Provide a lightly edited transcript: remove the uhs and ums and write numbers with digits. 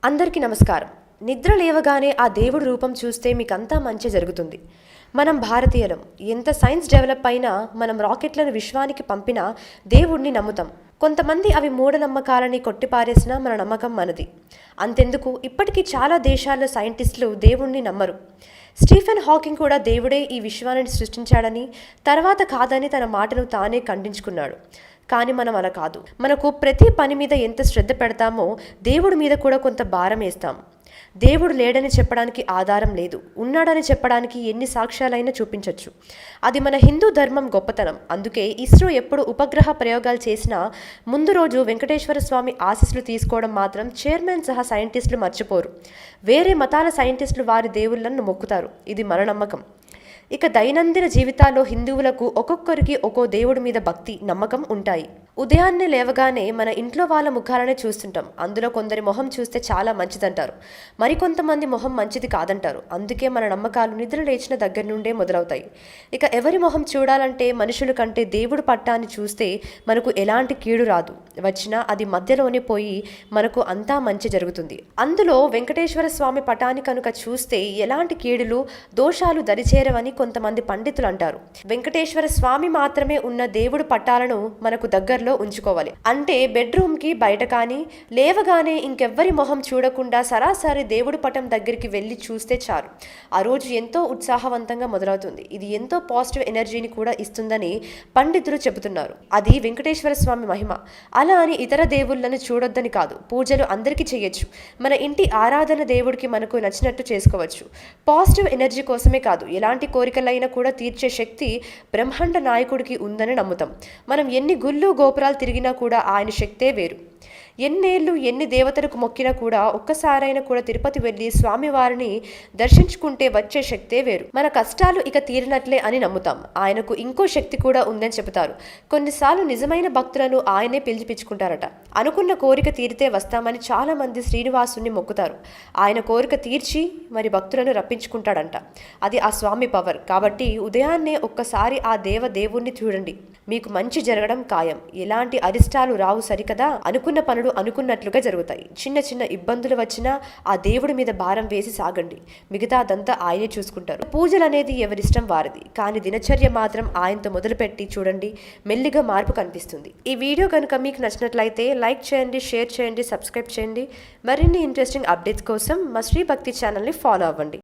అందరికీ నమస్కారం. నిద్ర లేవగానే ఆ దేవుడి రూపం చూస్తే మీకంతా మంచి జరుగుతుంది. మనం భారతీయులం. ఎంత సైన్స్ డెవలప్ అయినా మనం రాకెట్లను విశ్వానికి పంపినా దేవుడిని నమ్ముతాం. కొంతమంది అవి మూఢనమ్మకాలని కొట్టిపారేసినా మన నమ్మకం మనది. అంతెందుకు, ఇప్పటికీ చాలా దేశాల్లో సైంటిస్టులు దేవుణ్ణి నమ్మరు. స్టీఫెన్ హాకింగ్ కూడా దేవుడే ఈ విశ్వాన్ని సృష్టించాడని, తర్వాత కాదని తన మాటను తానే ఖండించుకున్నాడు. కానీ మనం అలా కాదు. మనకు ప్రతి పని మీద ఎంత శ్రద్ధ పెడతామో దేవుడి మీద కూడా కొంత భారం వేస్తాం. దేవుడు లేడని చెప్పడానికి ఆధారం లేదు, ఉన్నాడని చెప్పడానికి ఎన్ని సాక్ష్యాలైనా చూపించవచ్చు. అది మన హిందూ ధర్మం గొప్పతనం. అందుకే ఇస్రో ఎప్పుడు ఉపగ్రహ ప్రయోగాలు చేసినా ముందు రోజు వెంకటేశ్వర స్వామి ఆశీస్సులు తీసుకోవడం మాత్రం చైర్మన్ సహా సైంటిస్టులు మర్చిపోరు. వేరే మతాల సైంటిస్టులు వారి దేవుళ్ళను మొక్కుతారు. ఇది మన నమ్మకం. ఇక దైనందిన జీవితాల్లో హిందువులకు ఒక్కొక్కరికి ఒక్కో దేవుడి మీద భక్తి, నమ్మకం ఉంటాయి. ఉదయాన్నే లేవగానే మన ఇంట్లో వాళ్ళ ముఖాలనే చూస్తుంటాం. అందులో కొందరి మొహం చూస్తే చాలా మంచిదంటారు, మరికొంతమంది మొహం మంచిది కాదంటారు. అందుకే మన నమ్మకాలు నిద్ర లేచిన దగ్గర నుండే మొదలవుతాయి. ఇక ఎవరి మొహం చూడాలంటే మనుషుల కంటే దేవుడు పట్టాన్ని చూస్తే మనకు ఎలాంటి కీడు రాదు. వచ్చినా అది మధ్యలోనే పోయి మనకు అంతా మంచి జరుగుతుంది. అందులో వెంకటేశ్వర స్వామి పటాన్ని కనుక చూస్తే ఎలాంటి కీడులు, దోషాలు దరిచేరవని కొంతమంది పండితులు అంటారు. వెంకటేశ్వర స్వామి మాత్రమే ఉన్న దేవుడు పట్టాలను మనకు దగ్గరలో ఉంచుకోవాలి. అంటే బెడ్రూమ్ కి బయట కానీ, లేవగానే ఇంకెవ్వరి మొహం చూడకుండా సరాసరి దేవుడి పటం దగ్గరికి వెళ్ళి చూస్తే చాలు. ఆ రోజు ఎంతో ఉత్సాహవంతంగా మొదలవుతుంది. ఇది ఎంతో పాజిటివ్ ఎనర్జీని కూడా ఇస్తుందని పండితులు చెబుతున్నారు. అది వెంకటేశ్వర స్వామి మహిమ. అలా అని ఇతర దేవుళ్ళను చూడొద్దని కాదు. పూజలు అందరికీ చేయొచ్చు. మన ఇంటి ఆరాధన దేవుడికి మనకు నచ్చినట్టు చేసుకోవచ్చు. పాజిటివ్ ఎనర్జీ కోసమే కాదు, ఎలాంటి కోరికలైనా కూడా తీర్చే శక్తి బ్రహ్మాండ నాయకుడికి ఉందని నమ్ముతాం. మనం ఎన్ని గుళ్ళు గోపురాలు తిరిగినా కూడా ఆయన శక్తే వేరు. ఎన్నేళ్ళు ఎన్ని దేవతలకు మొక్కినా కూడా ఒక్కసారైనా కూడా తిరుపతి వెళ్ళి స్వామివారిని దర్శించుకుంటే వచ్చే శక్తే వేరు. మన కష్టాలు ఇక తీరినట్లే అని నమ్ముతాం. ఆయనకు ఇంకో శక్తి కూడా ఉందని చెబుతారు. కొన్నిసార్లు నిజమైన భక్తులను ఆయనే పిలిచిపించుకుంటారట. అనుకున్న కోరిక తీరితే వస్తామని చాలా మంది శ్రీనివాసుని మొక్కుతారు. ఆయన కోరిక తీర్చి మరి భక్తులను రప్పించుకుంటాడంట. అది ఆ స్వామి పవర్. కాబట్టి ఉదయాన్నే ఒక్కసారి ఆ దేవుణ్ణి చూడండి, మీకు మంచి జరగడం ఖాయం. ఎలాంటి అరిష్టాలు రావు సరికదా. అనుకున్న పనులు అనుకున్నట్లుగా జరుగుతాయి. చిన్న చిన్న ఇబ్బందులు వచ్చినా ఆ దేవుడి మీద భారం వేసి సాగండి. మిగతాదంతా ఆయనే చూసుకుంటారు. పూజలు అనేది ఎవరిష్టం వారిది, కానీ దినచర్య మాత్రం ఆయనతో మొదలుపెట్టి చూడండి, మెల్లిగా మార్పు కనిపిస్తుంది. ఈ వీడియో కనుక మీకు నచ్చినట్లయితే లైక్ చేయండి, షేర్ చేయండి, సబ్స్క్రైబ్ చేయండి. మరిన్ని ఇంట్రెస్టింగ్ అప్డేట్స్ కోసం మా శ్రీ భక్తి ఛానల్ని ఫాలో అవ్వండి.